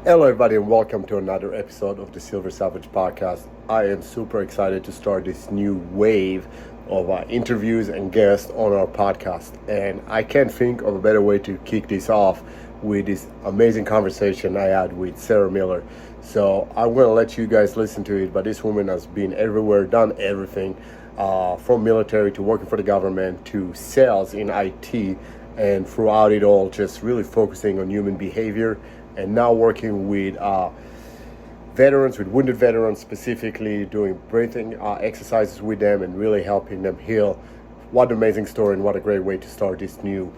Hello, everybody, and welcome to another episode of the Silver Savage podcast. I am super excited to start this new wave of interviews and guests on our podcast. And I can't think of a better way to kick this off with this amazing conversation I had with Sarah Miller. So I'm going to let you guys listen to it, but this woman has been everywhere, done everything from military to working for the government to sales in IT, and throughout it all, just really focusing on human behavior and now working with veterans, with wounded veterans specifically, doing breathing exercises with them and really helping them heal. What an amazing story, and what a great way to start this new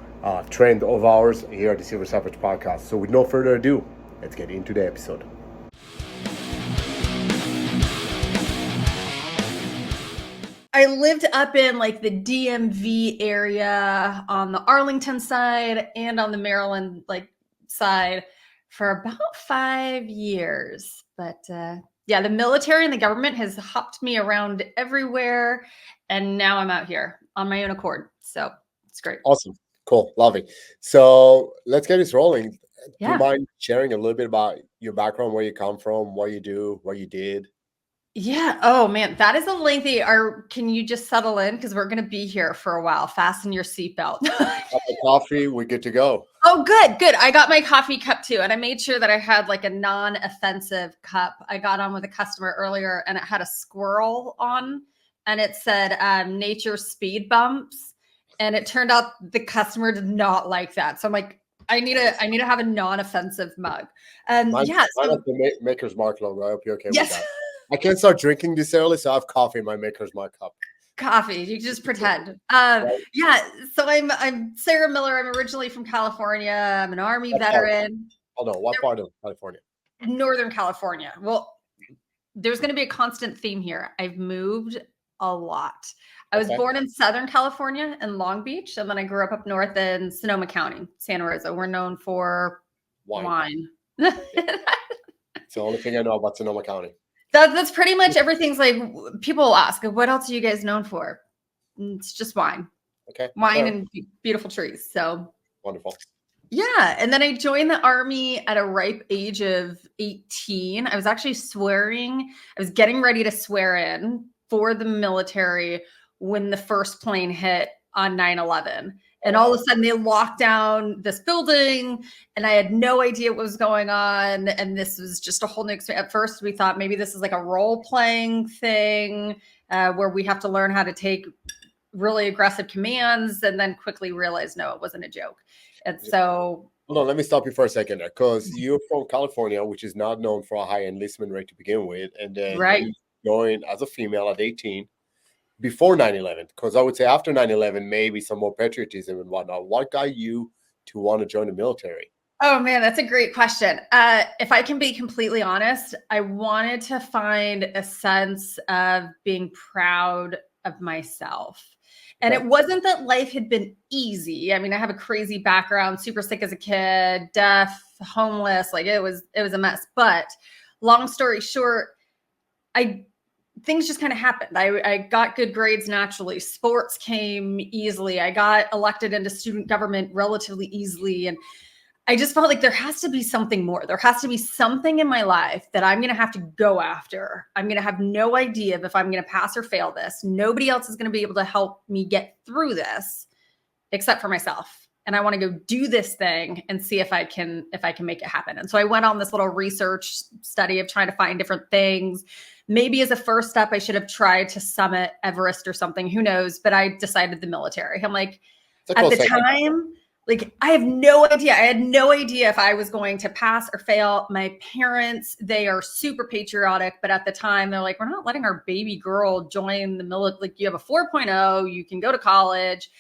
trend of ours here at the Silver Savage podcast. So with no further ado, let's get into the episode. I lived up in like the DMV area on the Arlington side and on the Maryland side for about 5 years. But yeah, the military and the government has hopped me around everywhere. And now I'm out here on my own accord. So it's great. Awesome. Cool. Lovely. So let's get this rolling. Do Yeah. you mind sharing a little bit about your background, where you come from, what you do, what you did? Yeah. Oh man, that is a lengthy. Can you just settle in because we're going to be here for a while? Fasten your seatbelt. Cup of coffee, we're good to go. Oh, good. I got my coffee cup too, and I made sure that I had like a non-offensive cup. I got on with a customer earlier, and it had a squirrel on, and it said "nature speed bumps," and it turned out the customer did not like that. So I'm like, I need to have a non-offensive mug. Mine Yeah. has So the Maker's Mark logo. I hope you're okay with yes. that. I can't start drinking this early, so I have coffee in my Maker's Mark cup. Coffee. You just pretend. Yeah. So I'm Sarah Miller. I'm originally from California. I'm an Army veteran. Hold on. What part of California? Northern California. Well, there's going to be a constant theme here. I've moved a lot. I was born in Southern California in Long Beach, and then I grew up north in Sonoma County, Santa Rosa. We're known for wine. It's the only thing I know about Sonoma County. That's pretty much everything's like, people ask, what else are you guys known for? It's just wine. Okay. Wine and beautiful trees. So wonderful. Yeah. And then I joined the Army at a ripe age of 18. I was actually I was getting ready to swear in for the military when the first plane hit on 9/11. And all of a sudden they locked down this building and I had no idea what was going on. And this was just a whole new experience. At first we thought maybe this is like a role-playing thing where we have to learn how to take really aggressive commands, and then quickly realized, no, it wasn't a joke. And so hold on, let me stop you for a second there, because you're from California, which is not known for a high enlistment rate to begin with. And then you joined as a female at 18 before 9/11, because I would say after 9/11, maybe some more patriotism and whatnot. What got you to want to join the military? Oh man, that's a great question. If I can be completely honest, I wanted to find a sense of being proud of myself. And it wasn't that life had been easy. I mean, I have a crazy background, super sick as a kid, deaf, homeless, like it was a mess. But long story short, things just kind of happened. I got good grades naturally. Sports came easily. I got elected into student government relatively easily. And I just felt like there has to be something more. There has to be something in my life that I'm going to have to go after. I'm going to have no idea if I'm going to pass or fail this. Nobody else is going to be able to help me get through this except for myself. And I want to go do this thing and see if I can make it happen. And so I went on this little research study of trying to find different things. Maybe as a first step, I should have tried to summit Everest or something. Who knows? But I decided the military. I'm like, at the time, like, I have no idea. I had no idea if I was going to pass or fail. My parents, they are super patriotic, but at the time they're like, we're not letting our baby girl join the military. Like, you have a 4.0, you can go to college.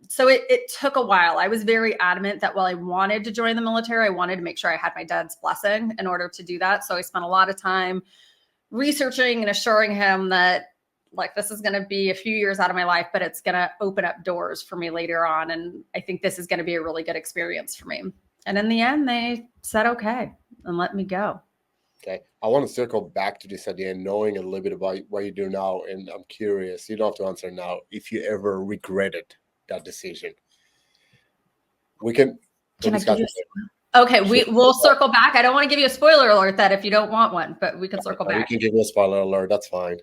So it took a while. I was very adamant that while I wanted to join the military, I wanted to make sure I had my dad's blessing in order to do that. So I spent a lot of time researching and assuring him that, like, this is going to be a few years out of my life, but it's going to open up doors for me later on. And I think this is going to be a really good experience for me. And in the end, they said, okay, and let me go. Okay. I want to circle back to this idea, knowing a little bit about what you do now. And I'm curious, you don't have to answer now, if you ever regretted that decision. We can I give you Okay, we'll circle back. I don't want to give you a spoiler alert that if you don't want one, but we can circle back. You can give me a spoiler alert. That's fine.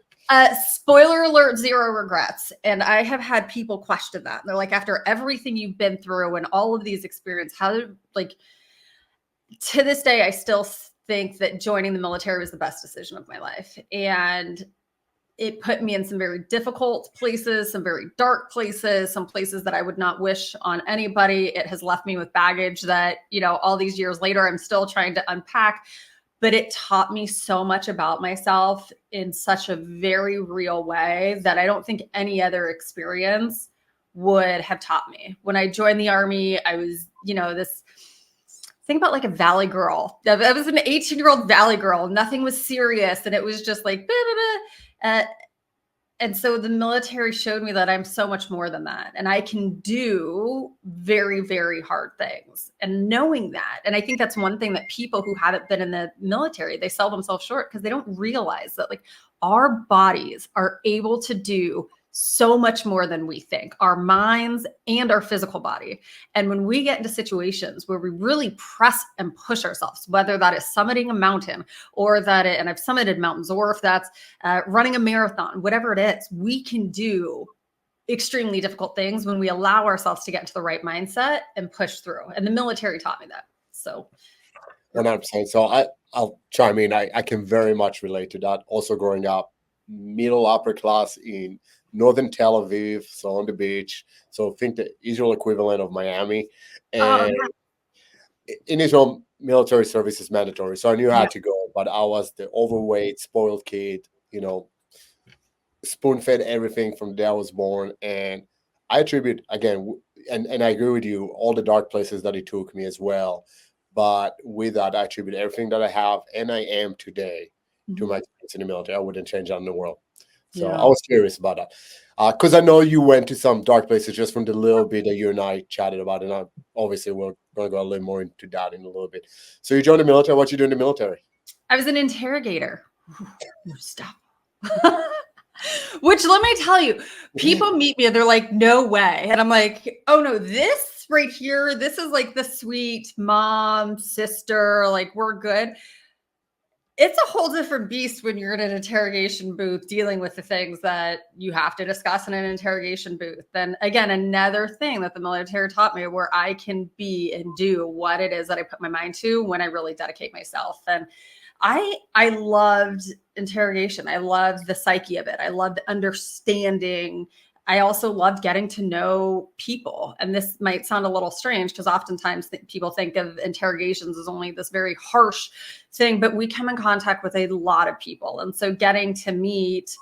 Spoiler alert, zero regrets. And I have had people question that. They're like, after everything you've been through and all of these experiences, to this day, I still think that joining the military was the best decision of my life. And it put me in some very difficult places, some very dark places, some places that I would not wish on anybody. It has left me with baggage that, all these years later, I'm still trying to unpack. But it taught me so much about myself in such a very real way that I don't think any other experience would have taught me. When I joined the Army, I was, this think about like a valley girl. I was an 18-year-old valley girl. Nothing was serious. And it was just like, and so the military showed me that I'm so much more than that. And I can do very, very hard things. And knowing that, and I think that's one thing that people who haven't been in the military, they sell themselves short because they don't realize that our bodies are able to do so much more than we think, our minds and our physical body. And when we get into situations where we really press and push ourselves, whether that is summiting a mountain or and I've summited mountains, or if that's running a marathon, whatever it is, we can do extremely difficult things when we allow ourselves to get into the right mindset and push through. And the military taught me that. So 100%. So I'll chime in. I can very much relate to that. Also growing up, middle upper class in northern Tel Aviv, so on the beach. So think the Israel equivalent of Miami. And in Israel, military service is mandatory. So I knew I had to go, but I was the overweight, spoiled kid, spoon-fed everything from the day I was born. And I attribute, again, and I agree with you, all the dark places that it took me as well. But with that, I attribute everything that I have and I am today to my experience in the military. I wouldn't change that in the world. So I was curious about that. Because I know you went to some dark places just from the little bit that you and I chatted about. And obviously, we're going to go a little more into that in a little bit. So you joined the military. What you do in the military? I was an interrogator. Stop. Which, let me tell you, people meet me and they're like, no way. And I'm like, oh no, this right here, this is like the sweet mom, sister, like we're good. It's a whole different beast when you're in an interrogation booth dealing with the things that you have to discuss in an interrogation booth. And again, another thing that the military taught me, where I can be and do what it is that I put my mind to when I really dedicate myself. And I loved interrogation. I loved the psyche of it. I loved understanding. I also loved getting to know people. And this might sound a little strange because oftentimes people think of interrogations as only this very harsh thing, but we come in contact with a lot of people. And so getting to meet,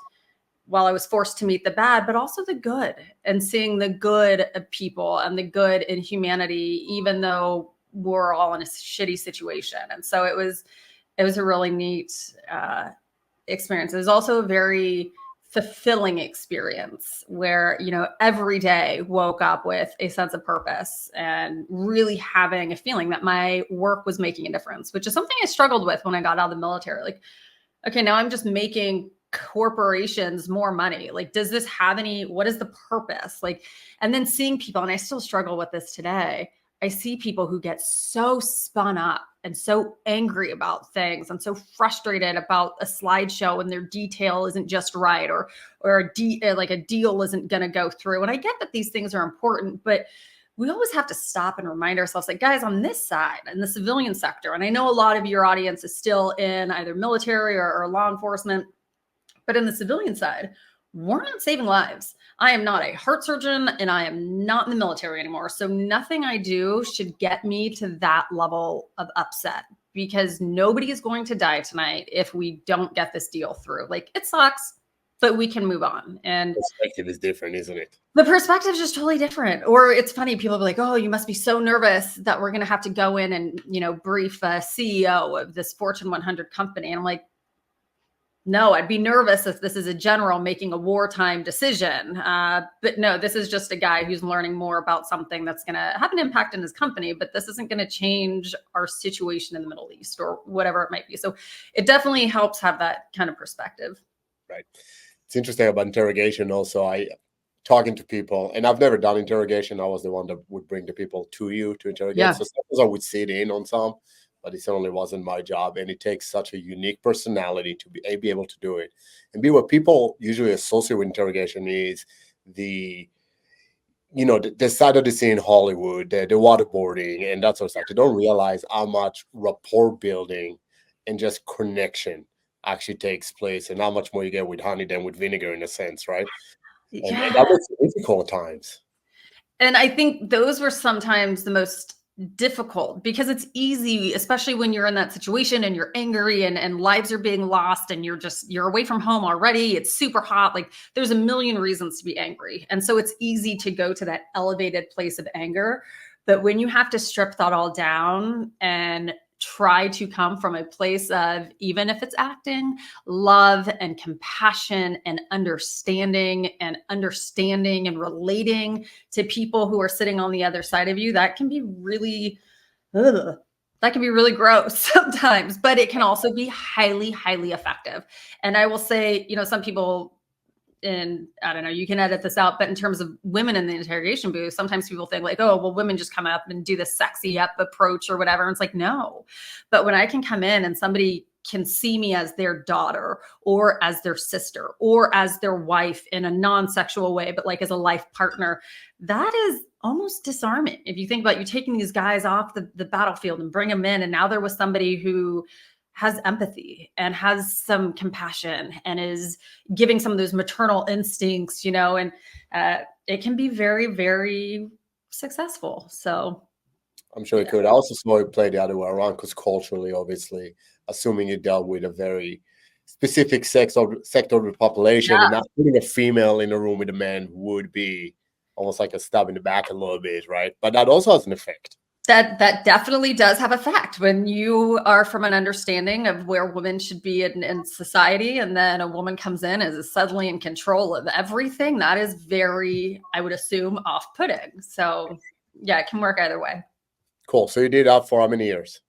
while I was forced to meet the bad, but also the good, and seeing the good of people and the good in humanity, even though we're all in a shitty situation. And so it was a really neat experience. It was also a very fulfilling experience where, every day woke up with a sense of purpose and really having a feeling that my work was making a difference, which is something I struggled with when I got out of the military. Like, okay, now I'm just making corporations more money. Like, does this have what is the purpose? And then seeing people, and I still struggle with this today, I see people who get so spun up and so angry about things and so frustrated about a slideshow and their detail isn't just right, or a deal isn't going to go through. And I get that these things are important, but we always have to stop and remind ourselves, like, guys, on this side, in the civilian sector, and I know a lot of your audience is still in either military or law enforcement, but in the civilian side, we're not saving lives. I am not a heart surgeon and I am not in the military anymore. So nothing I do should get me to that level of upset, because nobody is going to die tonight if we don't get this deal through. Like, it sucks, but we can move on. And perspective is different, isn't it? The perspective is just totally different. Or it's funny, people be like, oh, you must be so nervous that we're going to have to go in and, brief a CEO of this Fortune 100 company. And I'm like, no, I'd be nervous if this is a general making a wartime decision. But no, this is just a guy who's learning more about something that's going to have an impact in his company, but this isn't going to change our situation in the Middle East or whatever it might be. So it definitely helps have that kind of perspective. Right. It's interesting about interrogation also. talking to people, and I've never done interrogation. I was the one that would bring the people to you to interrogate. Yeah. So sometimes I would sit in on some, but it certainly wasn't my job. And it takes such a unique personality to be able to do it. And be what people usually associate with interrogation is the the side of the scene in Hollywood, the waterboarding and that sort of stuff. They don't realize how much rapport building and just connection actually takes place, and how much more you get with honey than with vinegar, in a sense, right? And Yeah. that makes it difficult at times. And I think those were sometimes the most difficult because it's easy, especially when you're in that situation and you're angry and lives are being lost and you're away from home already. It's super hot. Like there's a million reasons to be angry. And so it's easy to go to that elevated place of anger. But when you have to strip that all down and try to come from a place of, even if it's acting, love and compassion and understanding and relating to people who are sitting on the other side of you, that can be really, ugh, that can be really gross sometimes, but it can also be highly, highly effective. And I will say, some people, and I don't know, you can edit this out, but in terms of women in the interrogation booth, sometimes people think like, oh, well, women just come up and do this sexy up approach or whatever. And it's like, no. But when I can come in and somebody can see me as their daughter or as their sister or as their wife in a non-sexual way, but like as a life partner, that is almost disarming. If you think about you taking these guys off the battlefield and bring them in, and now they're with somebody who has empathy and has some compassion and is giving some of those maternal instincts, and it can be very, very successful. So I'm sure it could. I also saw it play the other way around because culturally, obviously, assuming you dealt with a very specific sector of the population, and not putting a female in a room with a man would be almost like a stab in the back a little bit, right? But that also has an effect. That definitely does have effect when you are from an understanding of where women should be in society, and then a woman comes in as is suddenly in control of everything. That is very, I would assume, off-putting. So yeah, it can work either way. Cool. So you did that for how many years?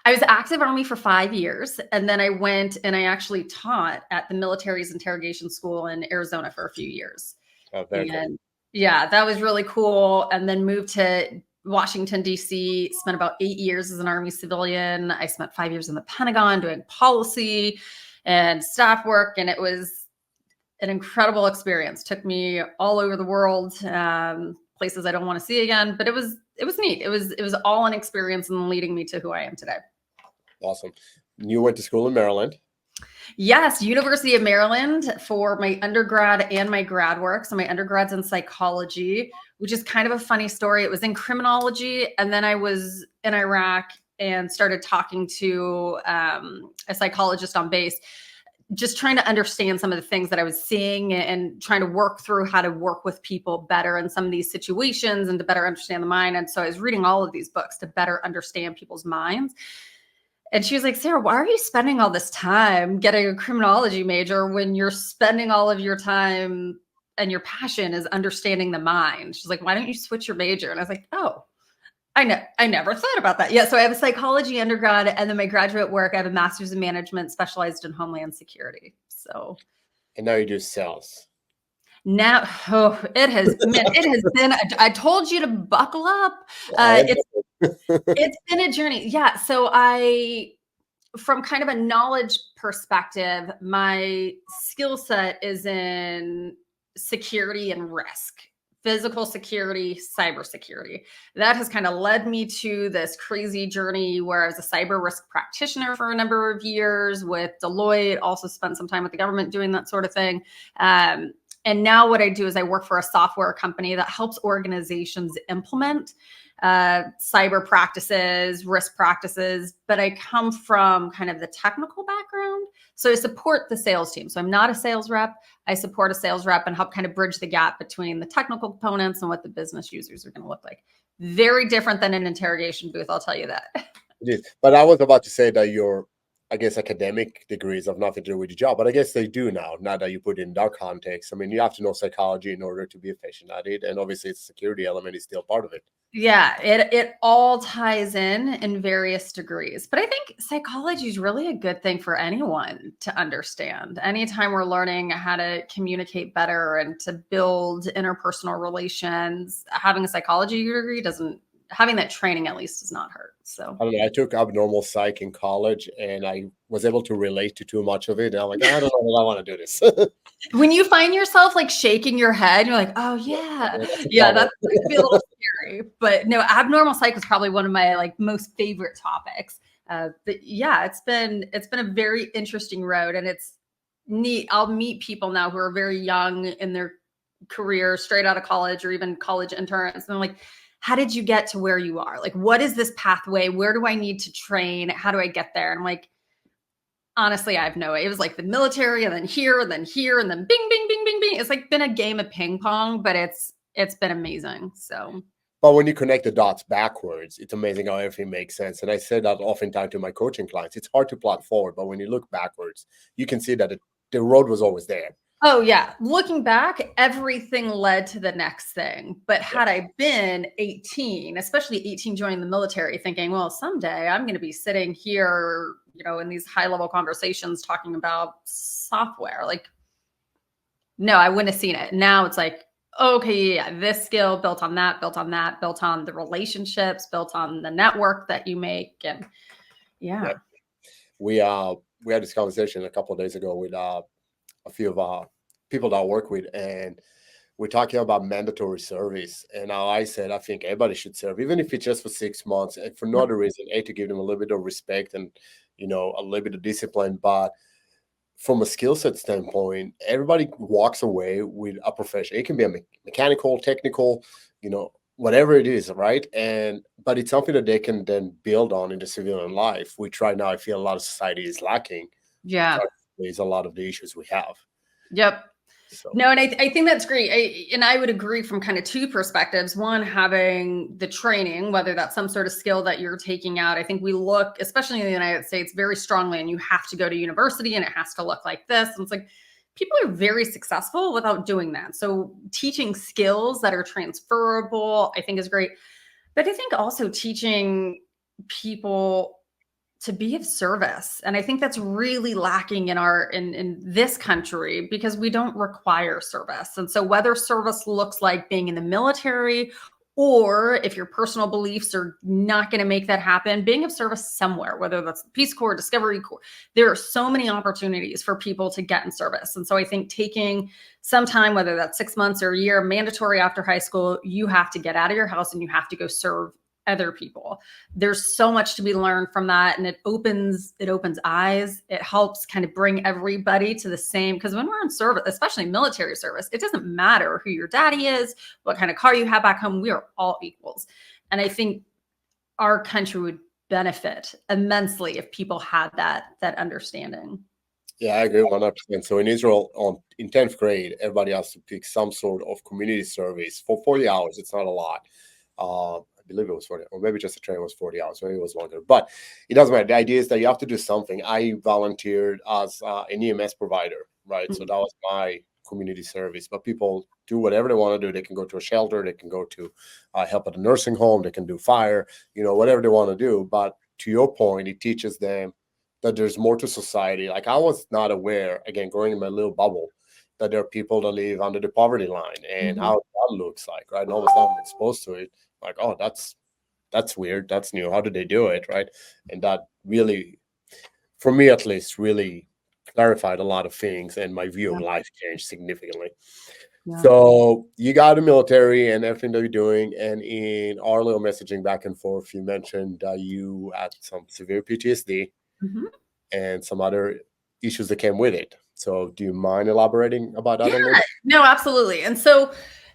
I was active Army for 5 years, and then I went and I actually taught at the military's interrogation school in Arizona for a few years. Oh, very cool. Yeah, that was really cool. And then moved to Washington, D.C., spent about 8 years as an Army civilian. I spent 5 years in the Pentagon doing policy and staff work. And it was an incredible experience. Took me all over the world, places I don't want to see again. But it was neat. It was all an experience and leading me to who I am today. Awesome. You went to school in Maryland. Yes, University of Maryland for my undergrad and my grad work. So my undergrad's in psychology, which is kind of a funny story. It was in criminology, and then I was in Iraq and started talking to a psychologist on base, just trying to understand some of the things that I was seeing and trying to work through how to work with people better in some of these situations and to better understand the mind. And so I was reading all of these books to better understand people's minds. And she was like, Sarah, why are you spending all this time getting a criminology major when you're spending all of your time and your passion is understanding the mind? She's like, why don't you switch your major? And I was like, oh, I never thought about that. Yeah. So I have a psychology undergrad, and then my graduate work, I have a master's in management specialized in Homeland Security. So. And now you do sales. Now, it has been, I told you to buckle up. It's been a journey. Yeah. So from kind of a knowledge perspective, my skill set is in security and risk, physical security, cybersecurity. That has kind of led me to this crazy journey where I was a cyber risk practitioner for a number of years with Deloitte, also spent some time with the government doing that sort of thing. And now what I do is I work for a software company that helps organizations implement cyber practices, risk practices, but I come from kind of the technical background. So I support the sales team. So I'm not a sales rep. I support a sales rep and help kind of bridge the gap between the technical components and what the business users are going to look like. Very different than an interrogation booth, I'll tell you that. It is. But I was about to say that your I guess, academic degrees have nothing to do with your job, but I guess they do now that you put it in that context. I mean, you have to know psychology in order to be efficient at it. And obviously, its security element is still part of it. Yeah, it all ties in various degrees. But I think psychology is really a good thing for anyone to understand. Anytime we're learning how to communicate better and to build interpersonal relations, having a psychology degree doesn't, having that training at least does not hurt. So I don't know. I took abnormal psych in college, and I was able to relate to too much of it. And I'm like, I don't know if I want to do this. when you find yourself like shaking your head, you're like, oh Yeah, yeah, that's a yeah, problem. that could be a little scary. But no, abnormal psych was probably one of my like most favorite topics. But yeah, it's been a very interesting road, and it's neat. I'll meet people now who are very young in their career, straight out of college or even college interns, and I'm like, how did you get to where you are? Like, what is this pathway? Where do I need to train? How do I get there? And I'm like, honestly, I have no way. It was like the military and then here and then here and then bing, bing, bing, bing, bing. It's like been a game of ping pong, but it's been amazing. So But when you connect the dots backwards, it's amazing how everything makes sense. And I said that oftentimes to my coaching clients. It's hard to plot forward, but when you look backwards, you can see that the road was always there. oh yeah. Looking back, everything led to the next thing. But Yeah. had I been 18, especially 18 joining the military, thinking, well, someday I'm going to be sitting here, in these high level conversations talking about software. Like, no, I wouldn't have seen it. Now it's like, okay, yeah, this skill built on that, built on that, built on the relationships, built on the network that you make. And yeah. Yeah. We had this conversation a couple of days ago with a few of our people that I work with, and we're talking about mandatory service. And how I said I think everybody should serve, even if it's just for 6 months, and for no Yep. other reason, to give them a little bit of respect and a little bit of discipline. But from a skill set standpoint, everybody walks away with a profession. It can be a mechanical, technical, whatever it is, right? And but it's something that they can then build on in the civilian life, which right now I feel a lot of society is lacking Yeah. because there's a lot of the issues we have. Yep. So No, and I think that's great. And I would agree from kind of two perspectives. One, having the training, whether that's some sort of skill that you're taking out. I think we look, especially in the United States, very strongly, and you have to go to university and it has to look like this. And it's like people are very successful without doing that. So teaching skills that are transferable, I think is great. But I think also teaching people to be of service. And I think that's really lacking in this country because we don't require service. And so whether service looks like being in the military, or if your personal beliefs are not going to make that happen, being of service somewhere, whether that's the Peace Corps, Discovery Corps, there are so many opportunities for people to get in service. And so I think taking some time, whether that's 6 months or a year, mandatory after high school, you have to get out of your house and you have to go serve other people. There's so much to be learned from that, and it opens eyes. It helps kind of bring everybody to the same, because when we're in service, especially military service, it doesn't matter who your daddy is, what kind of car you have back home. We are all equals. And I think our country would benefit immensely if people had that understanding. yeah, I agree 100%. So in Israel, in 10th grade, everybody has to pick some sort of community service for 40 hours. It's not a lot. I believe it was 40, or maybe just the training was 40 hours. Maybe it was longer, but it doesn't matter. The idea is that you have to do something. I volunteered as an EMS provider, right? So that was my community service. But people do whatever they want to do. They can go to a shelter. They can go to help at a nursing home. They can do fire, whatever they want to do. But to your point, it teaches them that there's more to society. Like I was not aware, again, growing in my little bubble, that there are people that live under the poverty line and Mhm. how that looks like, right? And all of a sudden I'm exposed to it. Like, oh, that's weird. That's new. How did they do it, right? And that really, for me at least, really clarified a lot of things, and my view Yeah. of life changed significantly. Yeah. So you got the military and everything that you're doing, and in our little messaging back and forth, you mentioned that you had some severe PTSD Mhm. and some other issues that came with it. So do you mind elaborating about that Yeah, a little bit? no, absolutely. And so,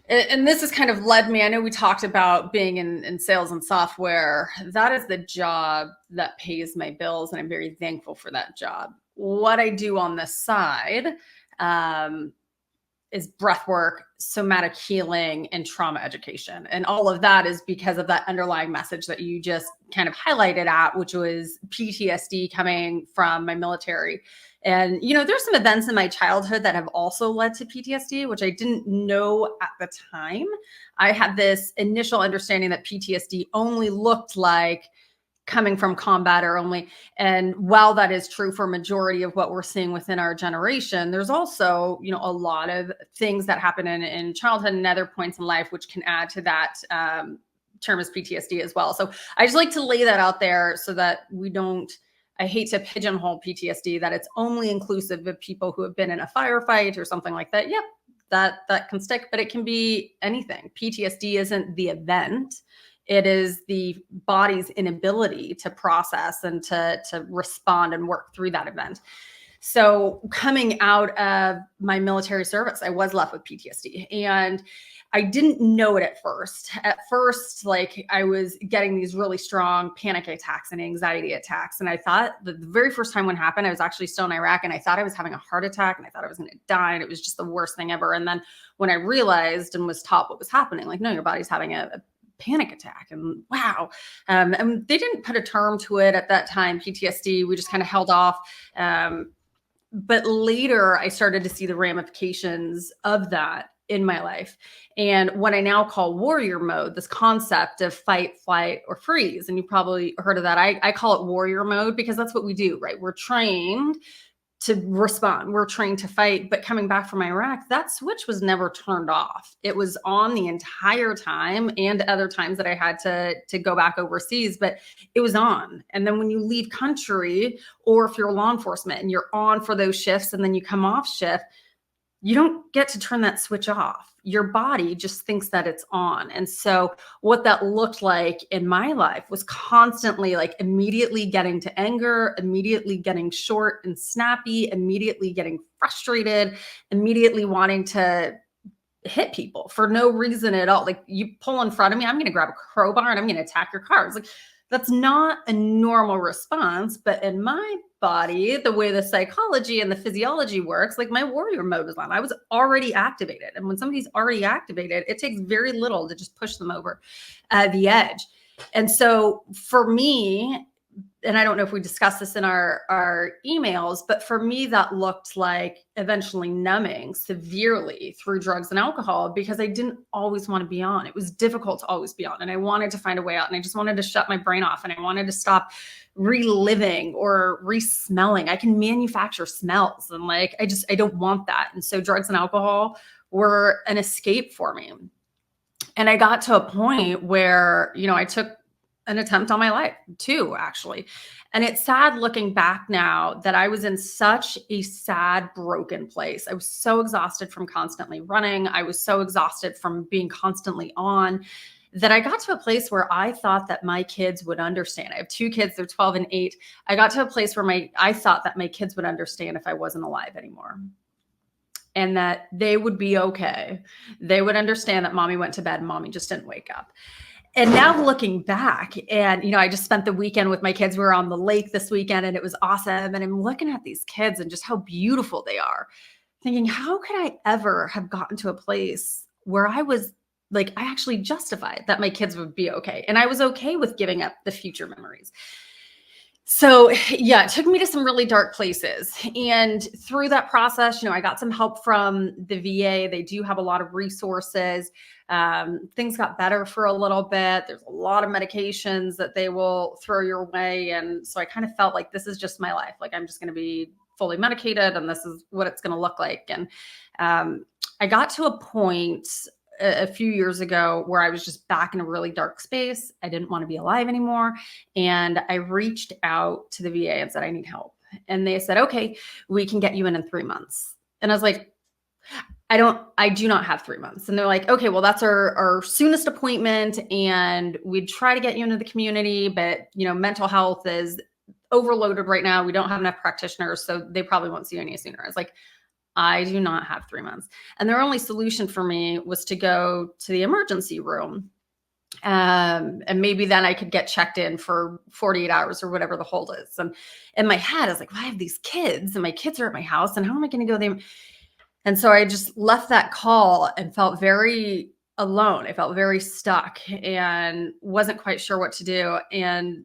and this has kind of led me, I know we talked about being in sales and software. That is the job that pays my bills, and I'm very thankful for that job. What I do on the side, um, is breathwork, somatic healing, and trauma education. And all of that is because of that underlying message that you just kind of highlighted at, which was PTSD coming from my military. And, there's some events in my childhood that have also led to PTSD, which I didn't know at the time. I had this initial understanding that PTSD only looked like coming from combat or only. And while that is true for majority of what we're seeing within our generation, there's also, a lot of things that happen in childhood and other points in life, which can add to that term as PTSD as well. So I just like to lay that out there so that I hate to pigeonhole PTSD, that it's only inclusive of people who have been in a firefight or something like that. Yep, that can stick, but it can be anything. PTSD isn't the event. It is the body's inability to process and to respond and work through that event. So coming out of my military service, I was left with PTSD, and I didn't know it at first. At first, I was getting these really strong panic attacks and anxiety attacks. And I thought the very first time one happened, I was actually still in Iraq, and I thought I was having a heart attack, and I thought I was going to die. And it was just the worst thing ever. And then when I realized and was taught what was happening, no, your body's having a panic attack, and wow. And they didn't put a term to it at that time, PTSD. We just kind of held off. But later I started to see the ramifications of that in my life. And what I now call warrior mode, this concept of fight, flight, or freeze. And you probably heard of that. I call it warrior mode because that's what we do, right? We're trained to respond. We're trained to fight. But coming back from Iraq, that switch was never turned off. It was on the entire time, and other times that I had to go back overseas, but it was on. And then when you leave country, or if you're law enforcement and you're on for those shifts and then you come off shift, you don't get to turn that switch off. Your body just thinks that it's on. And so what that looked like in my life was constantly immediately getting to anger, immediately getting short and snappy, immediately getting frustrated, immediately wanting to hit people for no reason at all. You pull in front of me, I'm going to grab a crowbar and I'm going to attack your car. It's that's not a normal response, but in my body, the way the psychology and the physiology works, my warrior mode was on. I was already activated. And when somebody's already activated, it takes very little to just push them over the edge. And so for me, and I don't know if we discussed this in our emails, but for me, that looked like eventually numbing severely through drugs and alcohol, because I didn't always want to be on. It was difficult to always be on, and I wanted to find a way out, and I just wanted to shut my brain off, and I wanted to stop reliving or re-smelling. I can manufacture smells, and I don't want that. And so drugs and alcohol were an escape for me. And I got to a point where, I took an attempt on my life too, actually. And it's sad looking back now that I was in such a sad, broken place. I was so exhausted from constantly running. I was so exhausted from being constantly on, that I got to a place where I thought that my kids would understand. I have two kids, they're 12 and 8. I got to a place where I thought that my kids would understand if I wasn't alive anymore, and that they would be okay. They would understand that mommy went to bed and mommy just didn't wake up. And now looking back, and, I just spent the weekend with my kids. We were on the lake this weekend, and it was awesome. And I'm looking at these kids and just how beautiful they are, thinking, how could I ever have gotten to a place where I was I actually justified that my kids would be okay. And I was okay with giving up the future memories. So yeah, it took me to some really dark places. And through that process, I got some help from the VA. They do have a lot of resources. Things got better for a little bit. There's a lot of medications that they will throw your way. And so I kind of felt like this is just my life. I'm just going to be fully medicated, and this is what it's going to look like. And I got to a point a few years ago where I was just back in a really dark space. I didn't want to be alive anymore. And I reached out to the VA and said, I need help. And they said, okay, we can get you in 3 months. And I was like, I do not have 3 months. And they're like, okay, well, that's our soonest appointment. And we'd try to get you into the community, but mental health is overloaded right now. We don't have enough practitioners, so they probably won't see you any sooner. I was like, I do not have 3 months. And their only solution for me was to go to the emergency room. And maybe then I could get checked in for 48 hours or whatever the hold is. And in my head, I was like, well, I have these kids and my kids are at my house, and how am I going to go there? And so I just left that call and felt very alone. I felt very stuck and wasn't quite sure what to do. And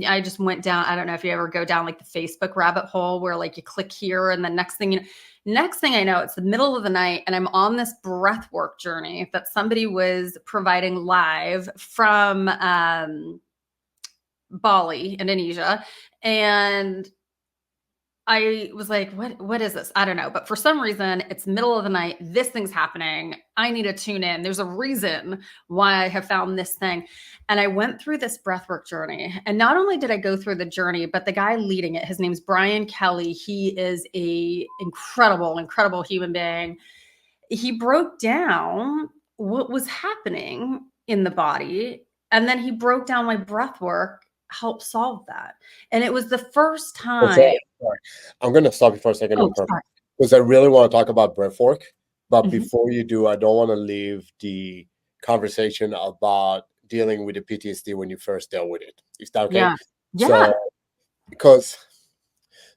I just went down. I don't know if you ever go down like the Facebook rabbit hole where like you click here and the next thing I know, it's the middle of the night and I'm on this breathwork journey that somebody was providing live from Bali, Indonesia. And I was like, what is this? I don't know. But for some reason, it's middle of the night. This thing's happening. I need to tune in. There's a reason why I have found this thing. And I went through this breathwork journey. And not only did I go through the journey, but the guy leading it, his name's Brian Kelly. He is a incredible human being. He broke down what was happening in the body. And then he broke down my breathwork helped solve that. And it was the first time. Sorry. I'm going to stop you for a second, Oh, sorry. because I really want to talk about breathwork. But Mhm. before you do, I don't want to leave the conversation about dealing with the PTSD when you first dealt with it. Is that okay? Yeah. So,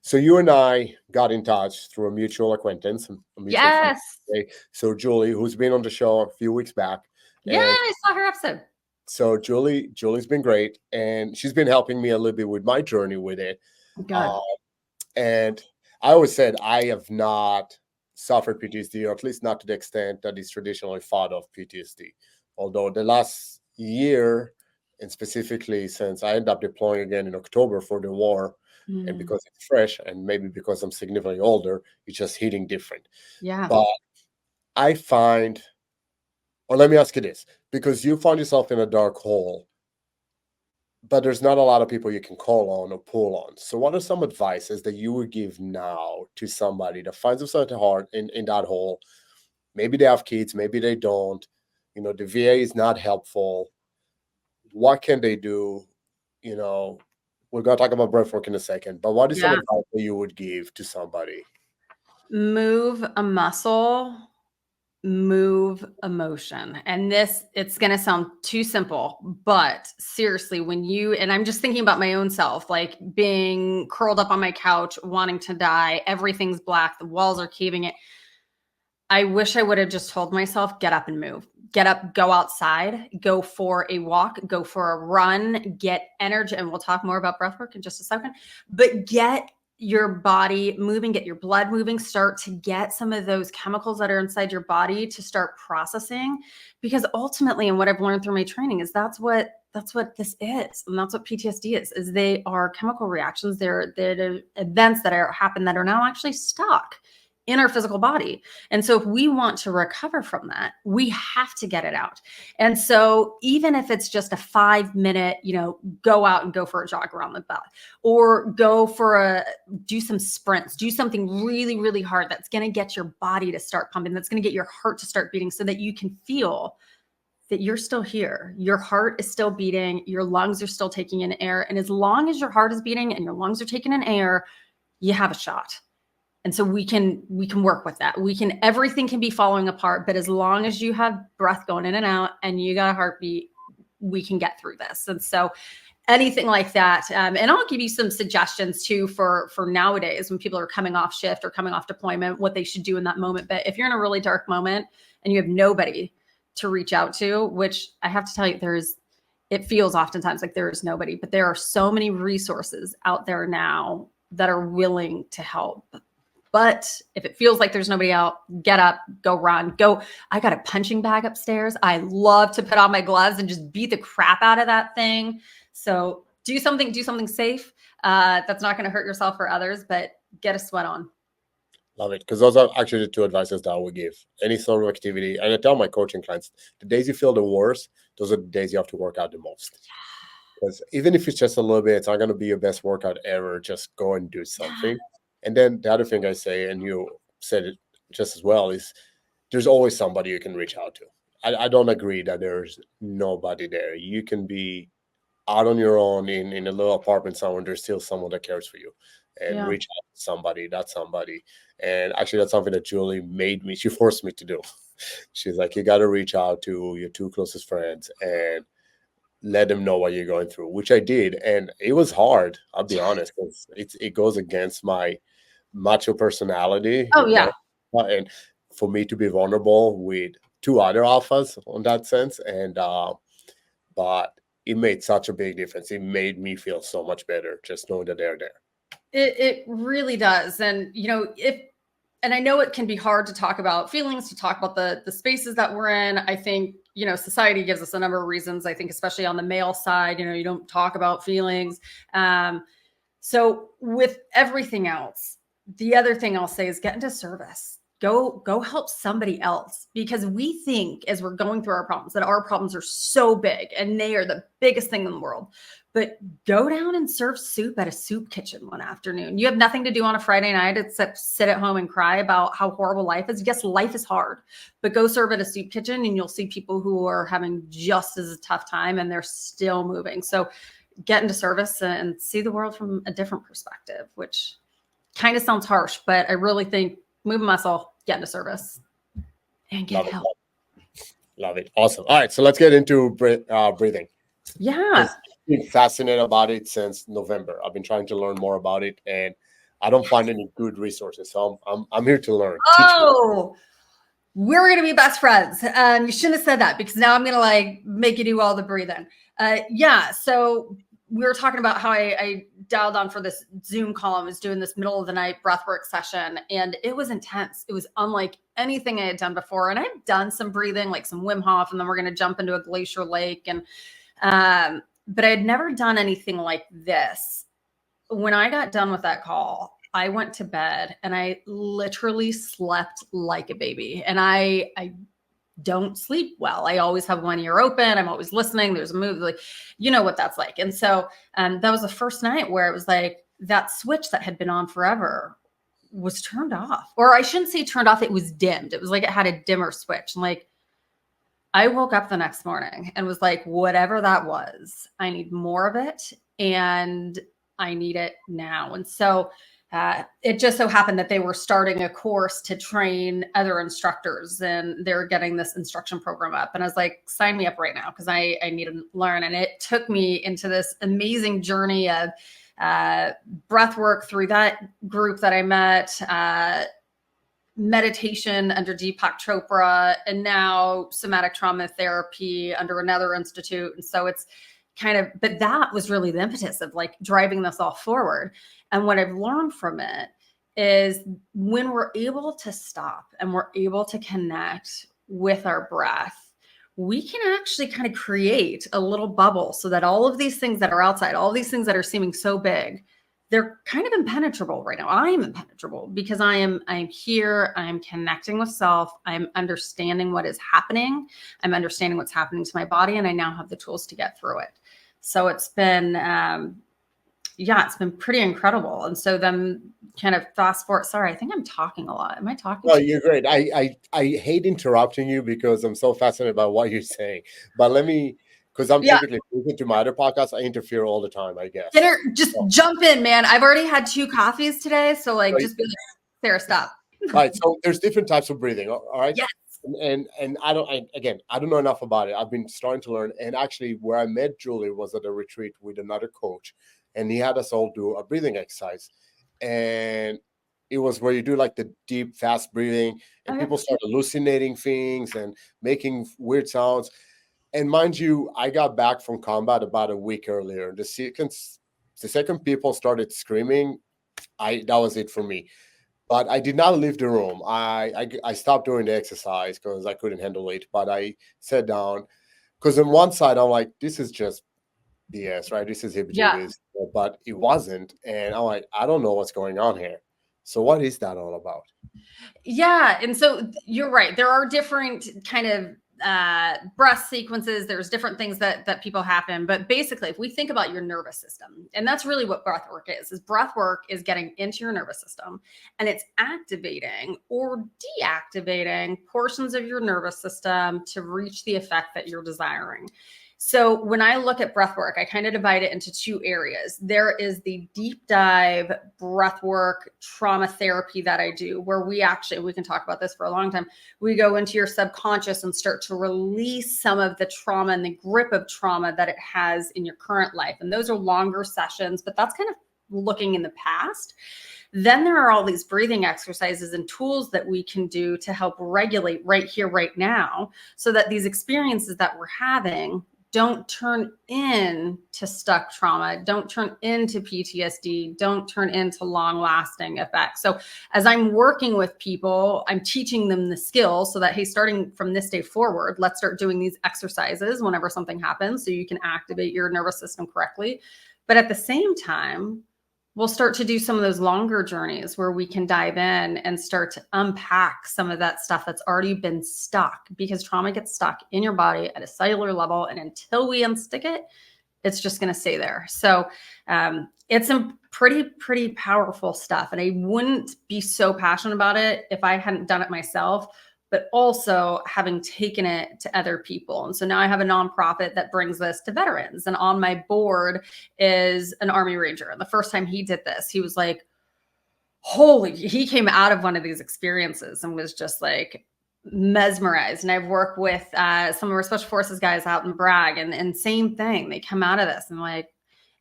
so you and I got in touch through a mutual acquaintance, a mutual friend. Yes. Okay? So Julie, who's been on the show a few weeks back. Yeah, And I saw her episode. so Julie's been great, and she's been helping me a little bit with my journey with it. Good. And I always said I have not suffered PTSD, or at least not to the extent that is traditionally thought of PTSD. Although the last year, and specifically since I ended up deploying again in October for the war, and because it's fresh, and maybe because I'm significantly older, it's just hitting different. Yeah. But I find, or let me ask you this, because you find yourself in a dark hole, but there's not a lot of people you can call on or pull on. So what are some advices that you would give now to somebody that finds themselves hard in that hole? Maybe they have kids, maybe they don't. The VA is not helpful. What can they do? We're going to talk about breathwork in a second, but what is some Yeah. advice that you would give to somebody? Move a muscle, move emotion. And it's going to sound too simple, but seriously, and I'm just thinking about my own self, like being curled up on my couch, wanting to die, everything's black, the walls are caving in. I wish I would have just told myself, get up and move. Get up, go outside, go for a walk, go for a run, get energy. And we'll talk more about breath work in just a second, but get your body moving, get your blood moving, start to get some of those chemicals that are inside your body to start processing. Because ultimately, and what I've learned through my training is that's what this is. And that's what PTSD is they are chemical reactions. They're events that happen that are now actually stuck in our physical body. And so if we want to recover from that, we have to get it out. And so even if it's just a 5-minute, go out and go for a jog around the block, or do some sprints, do something really, really hard that's going to get your body to start pumping, that's going to get your heart to start beating so that you can feel that you're still here. Your heart is still beating, your lungs are still taking in air. And as long as your heart is beating and your lungs are taking in air, you have a shot. And so we can work with that. Everything can be falling apart, but as long as you have breath going in and out and you got a heartbeat, we can get through this. And so anything like that. And I'll give you some suggestions too for nowadays when people are coming off shift or coming off deployment, what they should do in that moment. But if you're in a really dark moment and you have nobody to reach out to, which I have to tell you, it feels oftentimes like there is nobody, but there are so many resources out there now that are willing to help. But if it feels like there's nobody out, get up, go run, go. I got a punching bag upstairs. I love to put on my gloves and just beat the crap out of that thing. So do something safe. That's not going to hurt yourself or others, but get a sweat on. Love it. Because those are actually the two advices that I would give. Any sort of activity. And I tell my coaching clients, the days you feel the worst, those are the days you have to work out the most. Because even if it's just a little bit, it's not going to be your best workout ever. Just go and do something. And then the other thing I say, and you said it just as well, is there's always somebody you can reach out to. I don't agree that there's nobody there. You can be out on your own in a little apartment somewhere. There's still someone that cares for you, and reach out to somebody. That's somebody. And actually, that's something that Julie she forced me to do. She's like, you got to reach out to your 2 closest friends and let them know what you're going through, which I did. And it was hard. I'll be honest. It goes against my macho personality, Oh yeah. and for me to be vulnerable with two other alphas on that sense. And but it made such a big difference. It made me feel so much better just knowing that they're there. It really does. And and I know it can be hard to talk about feelings, to talk about the spaces that we're in. I think, society gives us a number of reasons. I think especially on the male side, you don't talk about feelings. So with everything else, the other thing I'll say is get into service. Go help somebody else, because we think as we're going through our problems that our problems are so big and they are the biggest thing in the world. But go down and serve soup at a soup kitchen one afternoon. You have nothing to do on a Friday night except sit at home and cry about how horrible life is. Yes, life is hard, but go serve at a soup kitchen and you'll see people who are having just as a tough time and they're still moving. So get into service and see the world from a different perspective, which kind of sounds harsh, but I really think move a muscle, get into service, and get help. Love it. Awesome. All right, so let's get into breathing. Yeah. I've been fascinated about it since November. I've been trying to learn more about it, and I don't find any good resources. So I'm here to learn. Oh, we're gonna be best friends. You shouldn't have said that, because now I'm gonna make you do all the breathing. Yeah. So we were talking about how I dialed on for this Zoom call. I was doing this middle of the night breathwork session, and it was intense. It was unlike anything I had done before. And I've done some breathing, like some Wim Hof, and then we're going to jump into a glacier lake. And, but I had never done anything like this. When I got done with that call, I went to bed and I literally slept like a baby. And I don't sleep well. I always have one ear open. I'm always listening. There's a movie, you know what that's like. And so that was the first night where it was like that switch that had been on forever was turned off. Or I shouldn't say turned off. It was dimmed. It was like it had a dimmer switch. And I woke up the next morning and was like, whatever that was, I need more of it. And I need it now. And so it just so happened that they were starting a course to train other instructors, and they're getting this instruction program up. And I was like, sign me up right now, because I need to learn. And it took me into this amazing journey of breath work through that group that I met, meditation under Deepak Chopra, and now somatic trauma therapy under another institute. And so it's but that was really the impetus of driving this all forward. And what I've learned from it is when we're able to stop and we're able to connect with our breath, we can actually kind of create a little bubble so that all of these things that are outside, all these things that are seeming so big, they're kind of impenetrable right now. I'm impenetrable because I'm here. I'm connecting with self. I'm understanding what is happening. I'm understanding what's happening to my body, and I now have the tools to get through it. So it's been, it's been pretty incredible. And so then kind of fast forward. Sorry, I think I'm talking a lot. Am I talking? No, you're great. I hate interrupting you because I'm so fascinated by what you're saying. But let me, because I'm typically listening to my other podcasts, I interfere all the time, I guess. Jump in, man. I've already had 2 coffees today. So just be like, Sarah, stop. All right. So there's different types of breathing. All right. Yes. And I don't know enough about it. I've been starting to learn. And actually, where I met Julie was at a retreat with another coach, and he had us all do a breathing exercise. And it was where you do the deep, fast breathing, and people start hallucinating things and making weird sounds. And mind you, I got back from combat about a week earlier. The second people started screaming, that was it for me. But I did not leave the room. I stopped doing the exercise because I couldn't handle it. But I sat down because on one side I'm like, this is just BS, right? This is heebie-jeebies. But it wasn't. And I'm like, I don't know what's going on here. So what is that all about? Yeah. And so you're right. There are different kind of breath sequences. There's different things that people happen. But basically, if we think about your nervous system, and that's really what breath work is breath work is getting into your nervous system, and it's activating or deactivating portions of your nervous system to reach the effect that you're desiring. So when I look at breath work, I kind of divide it into 2 areas. There is the deep dive breath work trauma therapy that I do, where we can talk about this for a long time. We go into your subconscious and start to release some of the trauma and the grip of trauma that it has in your current life. And those are longer sessions, but that's kind of looking in the past. Then there are all these breathing exercises and tools that we can do to help regulate right here, right now, so that these experiences that we're having don't turn into stuck trauma, don't turn into PTSD, don't turn into long lasting effects. So, as I'm working with people, I'm teaching them the skills so that, hey, starting from this day forward, let's start doing these exercises whenever something happens so you can activate your nervous system correctly. But at the same time, we'll start to do some of those longer journeys where we can dive in and start to unpack some of that stuff that's already been stuck, because trauma gets stuck in your body at a cellular level. And until we unstick it, it's just going to stay there. So it's some pretty powerful stuff. And I wouldn't be so passionate about it if I hadn't done it myself, but also having taken it to other people. And so now I have a nonprofit that brings this to veterans. And on my board is an Army Ranger. And the first time he did this, he was like, he came out of one of these experiences and was just like mesmerized. And I've worked with some of our special forces guys out in Bragg, and same thing. They come out of this and like,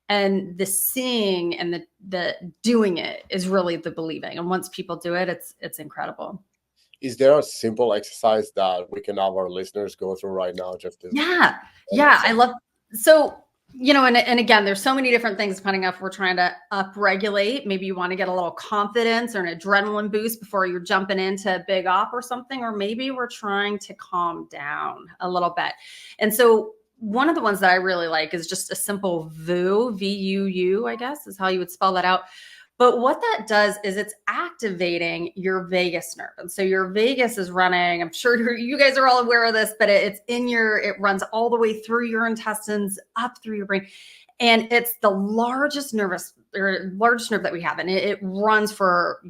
and the seeing and the doing it is really the believing. And once people do it, it's incredible. Is there a simple exercise that we can have our listeners go through right now? Just to Yeah. I love, so, and again, there's so many different things depending on if we're trying to upregulate. Maybe you want to get a little confidence or an adrenaline boost before you're jumping into a big op or something, or maybe we're trying to calm down a little bit. And so one of the ones that I really like is just a simple VUU, VUU, I guess is how you would spell that out. But what that does is it's activating your vagus nerve. And so your vagus is running, I'm sure you guys are all aware of this, but it runs all the way through your intestines, up through your brain. And it's the largest nerve that we have. And it runs for,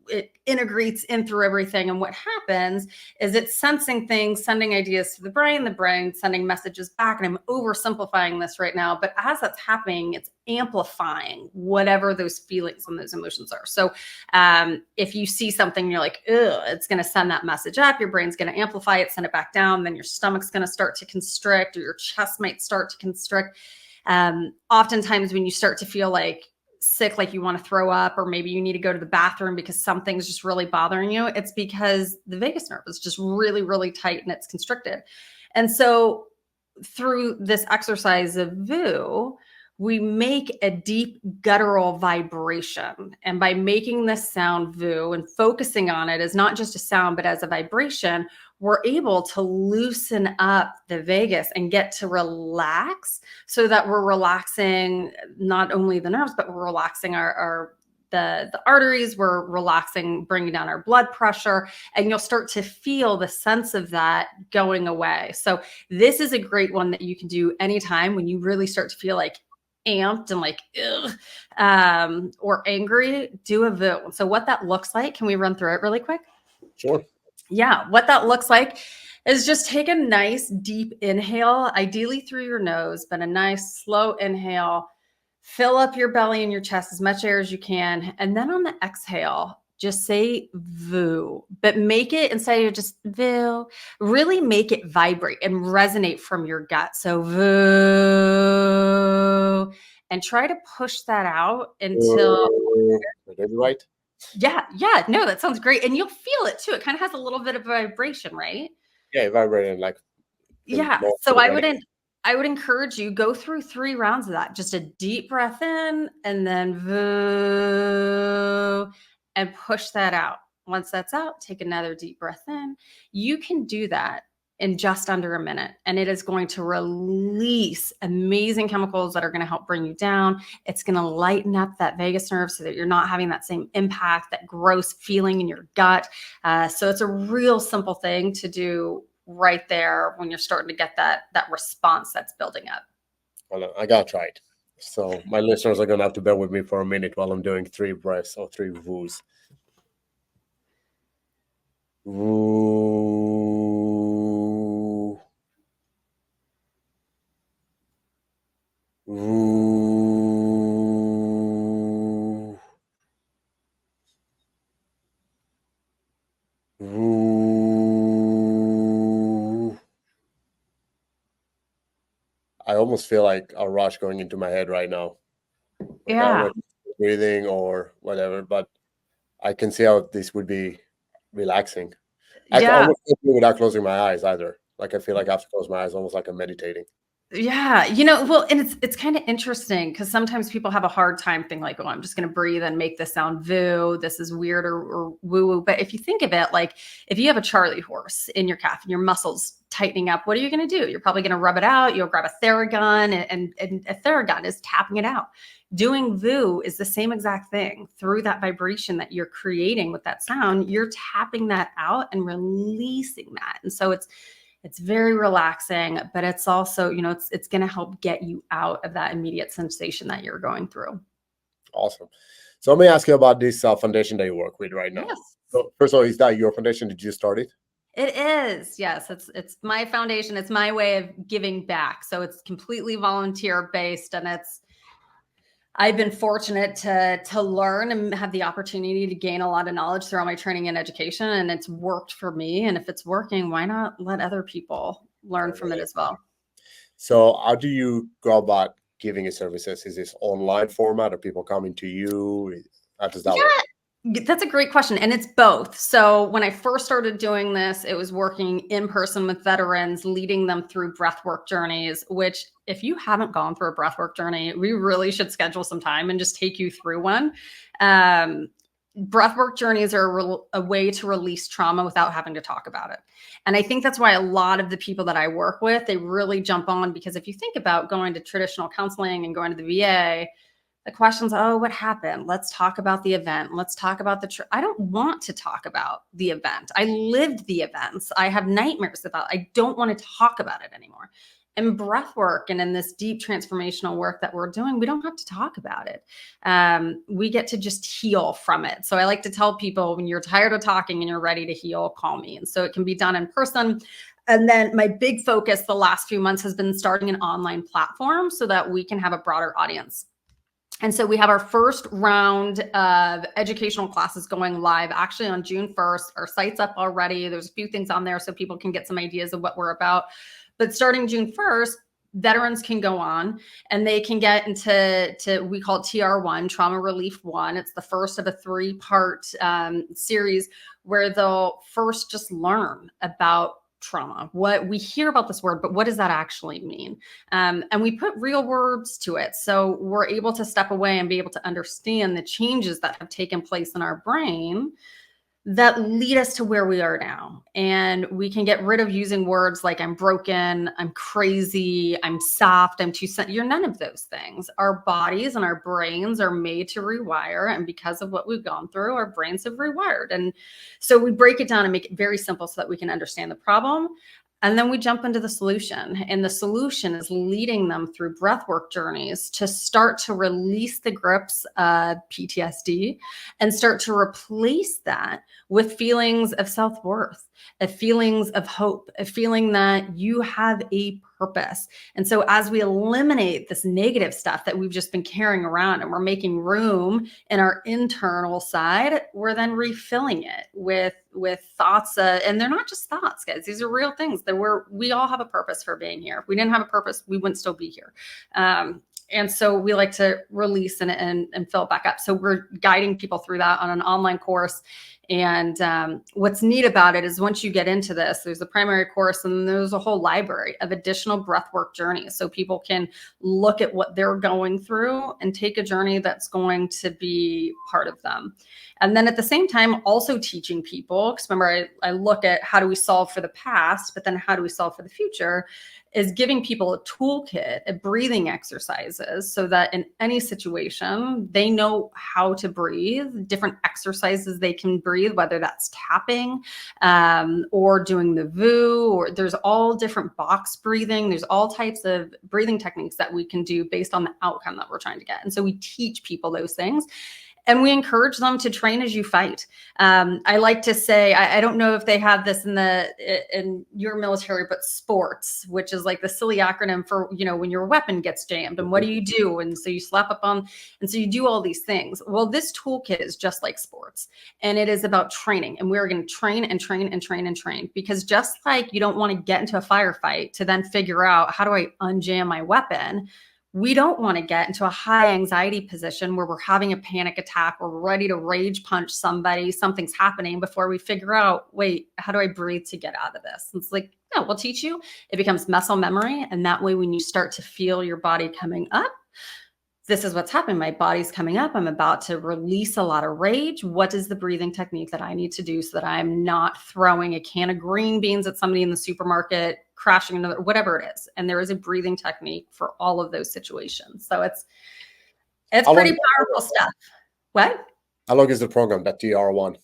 it integrates in through everything. And what happens is it's sensing things, sending ideas to the brain sending messages back. And I'm oversimplifying this right now, but as that's happening, it's amplifying whatever those feelings and those emotions are. So if you see something, you're like, ugh, it's going to send that message up. Your brain's going to amplify it, send it back down. Then your stomach's going to start to constrict, or your chest might start to constrict. Oftentimes when you start to feel like sick, like you want to throw up, or maybe you need to go to the bathroom because something's just really bothering you, it's because the vagus nerve is just really, really tight and it's constricted. And so through this exercise of VUU, we make a deep guttural vibration. And by making this sound VUU and focusing on it as not just a sound, but as a vibration, we're able to loosen up the vagus and get to relax, so that we're relaxing not only the nerves, but we're relaxing the arteries, we're relaxing, bringing down our blood pressure, and you'll start to feel the sense of that going away. So this is a great one that you can do anytime when you really start to feel like amped and like, or angry. Do a VUU. So what that looks like, can we run through it really quick? Sure. Yeah, what that looks like is just take a nice deep inhale, ideally through your nose, but a nice slow inhale. Fill up your belly and your chest as much air as you can. And then on the exhale, just say VUU, but make it, instead of just VUU, really make it vibrate and resonate from your gut. So VUU, and try to push that out until... Did I right? Yeah, no, that sounds great. And you'll feel it too. It kind of has a little bit of vibration, right? Yeah, vibrating like. Yeah. So I would encourage you, go through 3 rounds of that. Just a deep breath in, and then VUU, and push that out. Once that's out, take another deep breath in. You can do that in just under a minute, and it is going to release amazing chemicals that are going to help bring you down. It's going to lighten up that vagus nerve so that you're not having that same impact, that gross feeling in your gut. So it's a real simple thing to do right there when you're starting to get that response that's building up. Well, I gotta try it. So my listeners are gonna have to bear with me for a minute while I'm doing 3 breaths or 3 VUUs. Woo. Woo. Woo. I almost feel like a rush going into my head right now. Like I don't know if it's breathing or whatever, but I can see how this would be relaxing. I can Yeah. almost can't do it without closing my eyes either. Like I feel like I have to close my eyes, almost like I'm meditating. Yeah, well, and it's kind of interesting because sometimes people have a hard time thinking like, "Oh, I'm just going to breathe and make this sound voo. This is weird or woo woo." But if you think of it, like if you have a Charlie horse in your calf and your muscles tightening up, what are you going to do? You're probably going to rub it out. You'll grab a Theragun, and a Theragun is tapping it out. Doing voo is the same exact thing. Through that vibration that you're creating with that sound, you're tapping that out and releasing that. And so it's very relaxing, but it's also, it's going to help get you out of that immediate sensation that you're going through. Awesome. So let me ask you about this foundation that you work with right now. Yes. So first of all, is that your foundation? Did you start it? It is. Yes, it's my foundation. It's my way of giving back. So it's completely volunteer based, and I've been fortunate to learn and have the opportunity to gain a lot of knowledge throughout my training and education, and it's worked for me. And if it's working, why not let other people learn from it as well? So how do you go about giving your services? Is this online format or people coming to you? How does that work? That's a great question. And it's both. So when I first started doing this, it was working in person with veterans, leading them through breathwork journeys, which if you haven't gone through a breathwork journey, we really should schedule some time and just take you through one. Breathwork journeys are a way to release trauma without having to talk about it. And I think that's why a lot of the people that I work with, they really jump on, because if you think about going to traditional counseling and going to the VA, the questions, oh, what happened? Let's talk about the event. Let's talk about I don't want to talk about the event. I lived the events. I have nightmares about it. I don't want to talk about it anymore. In breath work and in this deep transformational work that we're doing, we don't have to talk about it. We get to just heal from it. So I like to tell people, when you're tired of talking and you're ready to heal, call me. And so it can be done in person. And then my big focus the last few months has been starting an online platform so that we can have a broader audience. And so we have our first round of educational classes going live actually on June 1st. Our site's up already. There's a few things on there so people can get some ideas of what we're about. But starting June 1st, veterans can go on and they can get into we call it TR1, Trauma Relief 1. It's the first of a 3-part series where they'll first just learn about trauma. What we hear about this word, but what does that actually mean? And we put real words to it. So we're able to step away and be able to understand the changes that have taken place in our brain that lead us to where we are now. And we can get rid of using words like I'm broken, I'm crazy, I'm soft, I'm too you're none of those things. Our bodies and our brains are made to rewire. And because of what we've gone through, our brains have rewired. And so we break it down and make it very simple so that we can understand the problem. And then we jump into the solution. And the solution is leading them through breathwork journeys to start to release the grips of PTSD and start to replace that with feelings of self-worth, of feelings of hope, of feeling that you have a purpose. And so as we eliminate this negative stuff that we've just been carrying around and we're making room in our internal side, we're then refilling it with thoughts. And they're not just thoughts, guys. These are real things that we all have a purpose for being here. If we didn't have a purpose, we wouldn't still be here. And so we like to release and fill it back up. So we're guiding people through that on an online course. And what's neat about it is once you get into this, there's a primary course and there's a whole library of additional breathwork journeys. So people can look at what they're going through and take a journey that's going to be part of them. And then at the same time, also teaching people, because remember, I look at how do we solve for the past, but then how do we solve for the future, is giving people a toolkit of breathing exercises so that in any situation, they know how to breathe, different exercises they can breathe, whether that's tapping or doing the VU, or there's all different box breathing. There's all types of breathing techniques that we can do based on the outcome that we're trying to get. And so we teach people those things. And we encourage them to train as you fight. I like to say, I don't know if they have this in your military, but sports, which is like the silly acronym for, when your weapon gets jammed and what do you do? And so you slap up on, and so you do all these things. Well, this toolkit is just like sports, and it is about training. And we're going to train and train and train and train, because just like you don't want to get into a firefight to then figure out how do I unjam my weapon, We don't want to get into a high anxiety position where we're having a panic attack or we're ready to rage punch somebody, something's happening before we figure out, wait, how do I breathe to get out of this? And it's like, yeah, we'll teach you. It becomes muscle memory. And that way, when you start to feel your body coming up, this is what's happening. My body's coming up. I'm about to release a lot of rage. What is the breathing technique that I need to do so that I'm not throwing a can of green beans at somebody in the supermarket, crashing into whatever it is? And there is a breathing technique for all of those situations. So it's pretty powerful stuff. What? How long is the program, that TR1?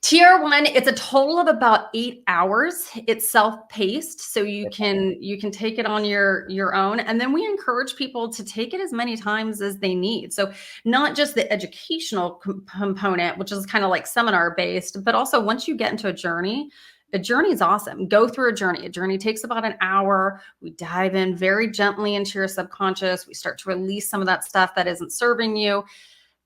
TR1, it's a total of about 8 hours. It's self-paced, so you can take it on your own. And then we encourage people to take it as many times as they need. So not just the educational component, which is kind of like seminar based, but also once you get into a journey is awesome. Go through a journey. A journey takes about an hour. We dive in very gently into your subconscious. We start to release some of that stuff that isn't serving you.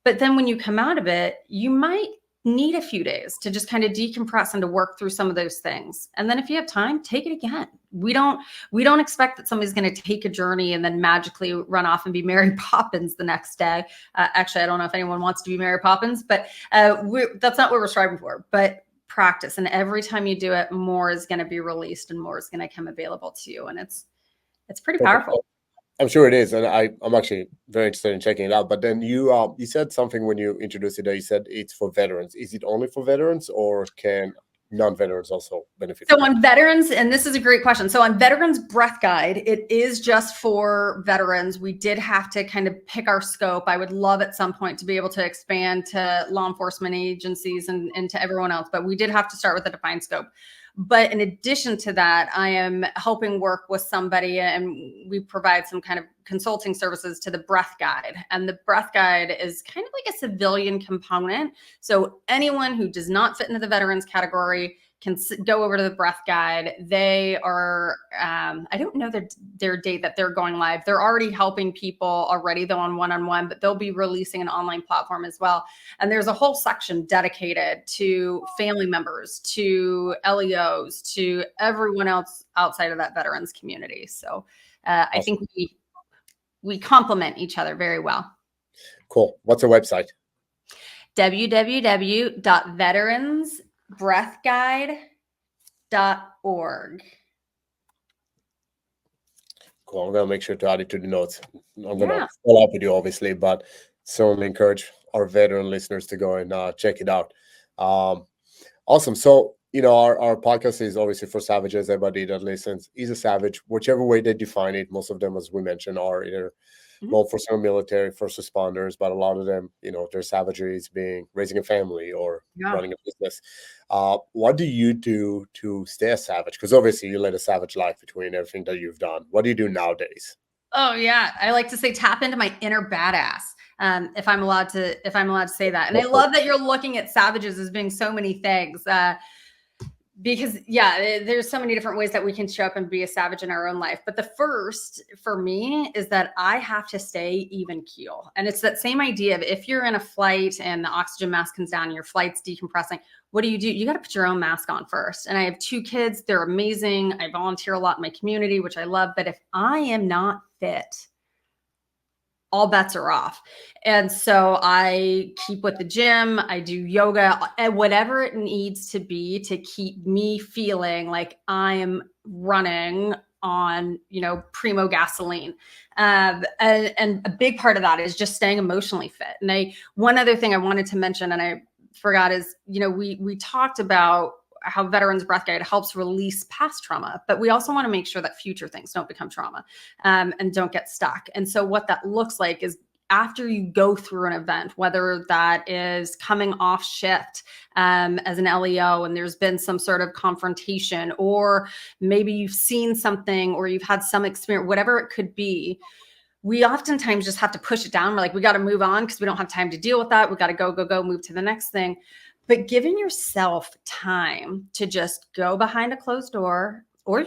But then when you come out of it, you might need a few days to just kind of decompress and to work through some of those things. And then if you have time, take it again. We don't expect that somebody's going to take a journey and then magically run off and be Mary Poppins the next day. Actually, I don't know if anyone wants to be Mary Poppins, but that's not what we're striving for. But practice, and every time you do it, more is going to be released and more is going to come available to you. And it's pretty powerful. I'm sure it is, and I'm actually very interested in checking it out. But then you said something when you introduced it. You said it's for veterans. Is it only for veterans, or can non-veterans also benefit? So on veterans, and this is a great question. So on Veterans Breath Guide, it is just for veterans. We did have to kind of pick our scope. I would love at some point to be able to expand to law enforcement agencies and to everyone else, but we did have to start with a defined scope. But in addition to that, I am helping work with somebody, and we provide some kind of consulting services to the Breath Guide. And the Breath Guide is kind of like a civilian component. So anyone who does not fit into the veterans category can go over to the Breath Guide. They are, I don't know their date that they're going live. They're already helping people already, though, on one-on-one, but they'll be releasing an online platform as well. And there's a whole section dedicated to family members, to LEOs, to everyone else outside of that veterans community. So I think we complement each other very well. Cool. What's the website? www.veteransbreathguide.org. Cool. I'm going to make sure to add it to the notes. I'm going to follow up with you, obviously, but certainly encourage our veteran listeners to go and check it out. Awesome. So, our podcast is obviously for savages. Everybody that listens is a savage, whichever way they define it. Most of them, as we mentioned, are either law enforcement, military, first responders, but a lot of them, their savagery is raising a family or running a business. What do you do to stay a savage? Because obviously you led a savage life between everything that you've done. What do you do nowadays? Oh yeah, I like to say tap into my inner badass. If I'm allowed to say that. And I love that you're looking at savages as being so many things. Because there's so many different ways that we can show up and be a savage in our own life. But the first for me is that I have to stay even keel. And it's that same idea of if you're in a flight and the oxygen mask comes down, your flight's decompressing, what do? You got to put your own mask on first. And I have 2 kids. They're amazing. I volunteer a lot in my community, which I love. But if I am not fit, all bets are off. And so I keep with the gym, I do yoga, whatever it needs to be to keep me feeling like I am running on, primo gasoline. And a big part of that is just staying emotionally fit. And one other thing I wanted to mention, and I forgot, is, we talked about how Veterans Breath Guide helps release past trauma, but we also want to make sure that future things don't become trauma and don't get stuck. And so what that looks like is after you go through an event, whether that is coming off shift as an LEO and there's been some sort of confrontation, or maybe you've seen something or you've had some experience, whatever it could be, we oftentimes just have to push it down. We're like, we got to move on because we don't have time to deal with that. We got to go, move to the next thing. But giving yourself time to just go behind a closed door, or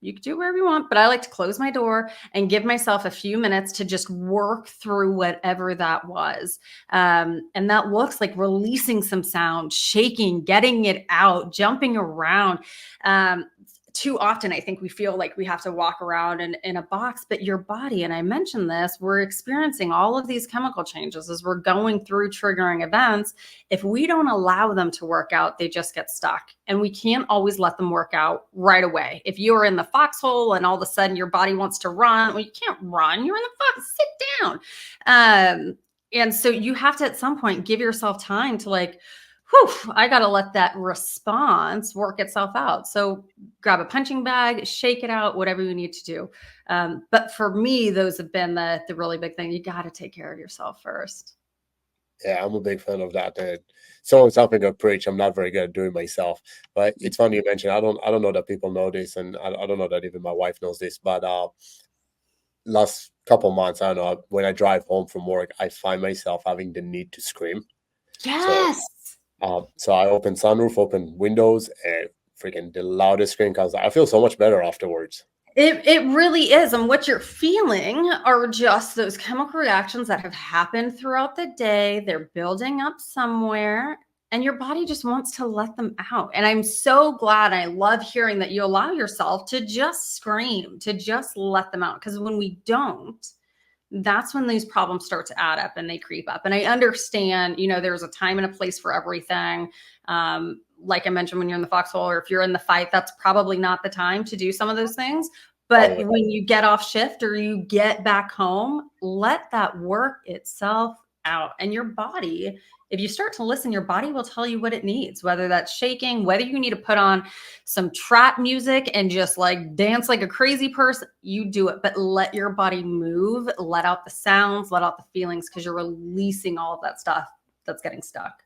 you can do wherever you want, but I like to close my door and give myself a few minutes to just work through whatever that was. And that looks like releasing some sound, shaking, getting it out, jumping around. too often, I think we feel like we have to walk around in a box, but your body, and I mentioned this, we're experiencing all of these chemical changes as we're going through triggering events. If we don't allow them to work out, they just get stuck, and we can't always let them work out right away. If you are in the foxhole and all of a sudden your body wants to run, well, you can't run, you're in the fox, sit down. And so you have to, at some point, give yourself time to like, whew, I got to let that response work itself out. So grab a punching bag, shake it out, whatever you need to do. But for me, those have been the really big thing. You got to take care of yourself first. Yeah, I'm a big fan of that. And so something I preach, I'm not very good at doing myself. But it's funny you mentioned. I don't know that people know this, and I don't know that even my wife knows this. But last couple months, I don't know, when I drive home from work, I find myself having the need to scream. Yes. So I open sunroof, open windows, and freaking the loudest scream comes out. I feel so much better afterwards. It really is. And what you're feeling are just those chemical reactions that have happened throughout the day. They're building up somewhere, and your body just wants to let them out. And I'm so glad. I love hearing that you allow yourself to just scream, to just let them out. Because when we don't, that's when these problems start to add up and they creep up. And I understand, there's a time and a place for everything. Like I mentioned, when you're in the foxhole or if you're in the fight, that's probably not the time to do some of those things. But when you get off shift or you get back home, let that work itself out. And your body, if you start to listen, your body will tell you what it needs, whether that's shaking, whether you need to put on some trap music and just like dance like a crazy person, you do it. But let your body move, let out the sounds, let out the feelings, because you're releasing all of that stuff that's getting stuck.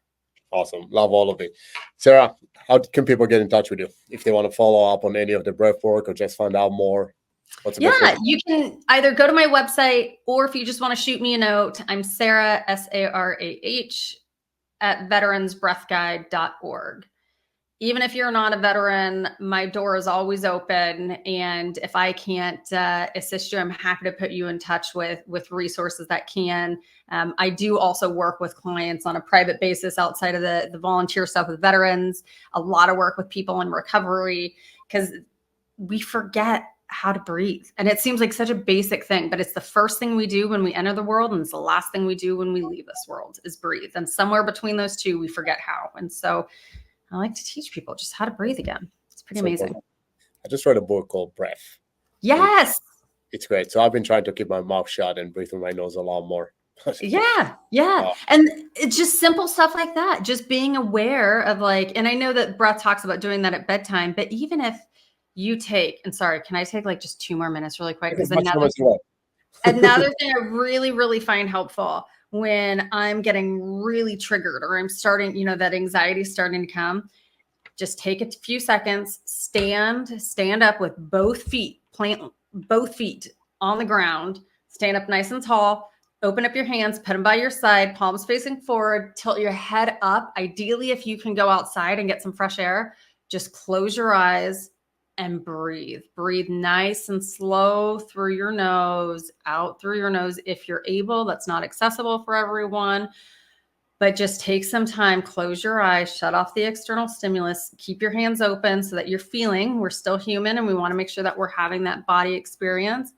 Awesome. Love all of it. Sarah, how can people get in touch with you if they want to follow up on any of the breath work or just find out more? What's the best way? You can either go to my website, or if you just want to shoot me a note, I'm Sarah, SARAH, at veteransbreathguide.org. Even if you're not a veteran, my door is always open. And if I can't assist you, I'm happy to put you in touch with resources that can. I do also work with clients on a private basis outside of the volunteer stuff with veterans, a lot of work with people in recovery, because we forget how to breathe. And it seems like such a basic thing, but it's the first thing we do when we enter the world, and it's the last thing we do when we leave this world is breathe. And somewhere between those two, we forget how. And so I like to teach people just how to breathe again. It's pretty amazing. I just read a book called Breath. Yes. It's great. So I've been trying to keep my mouth shut and breathe through my nose a lot more. Yeah. And it's just simple stuff like that. Just being aware of like, and I know that breath talks about doing that at bedtime, but even if you take, and sorry, can I take like just 2 more minutes really quick? Because another thing I really, really find helpful when I'm getting really triggered or I'm starting, that anxiety is starting to come, just take a few seconds, stand up with both feet, plant both feet on the ground, stand up nice and tall, open up your hands, put them by your side, palms facing forward, tilt your head up. Ideally, if you can go outside and get some fresh air, just close your eyes and breathe. Breathe nice and slow through your nose, out through your nose if you're able. That's not accessible for everyone, but just take some time, close your eyes, shut off the external stimulus, keep your hands open so that you're feeling, we're still human and we want to make sure that we're having that body experience.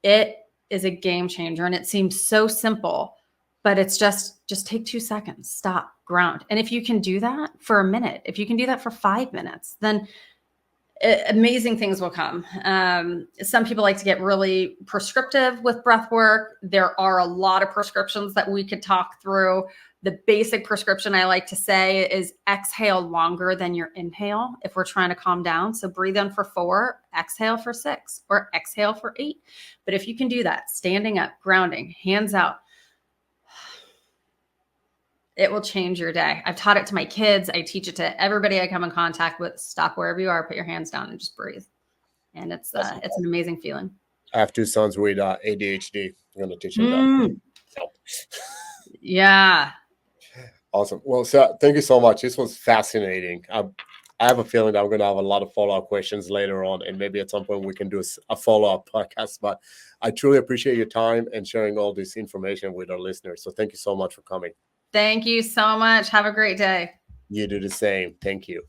It is a game changer, and it seems so simple, but it's just take 2 seconds, stop, ground. And if you can do that for a minute, if you can do that for 5 minutes, then amazing things will come. Some people like to get really prescriptive with breath work. There are a lot of prescriptions that we could talk through. The basic prescription I like to say is exhale longer than your inhale if we're trying to calm down. So breathe in for 4, exhale for 6, or exhale for 8. But if you can do that, standing up, grounding, hands out, it will change your day. I've taught it to my kids. I teach it to everybody I come in contact with. Stop wherever you are, put your hands down and just breathe. And it's an amazing feeling. I have 2 sons with ADHD. I'm going to teach them that. So. Yeah. Awesome. Well, Sarah, thank you so much. This was fascinating. I have a feeling that we're going to have a lot of follow-up questions later on, and maybe at some point we can do a follow-up podcast. But I truly appreciate your time and sharing all this information with our listeners. So thank you so much for coming. Thank you so much. Have a great day. You do the same. Thank you.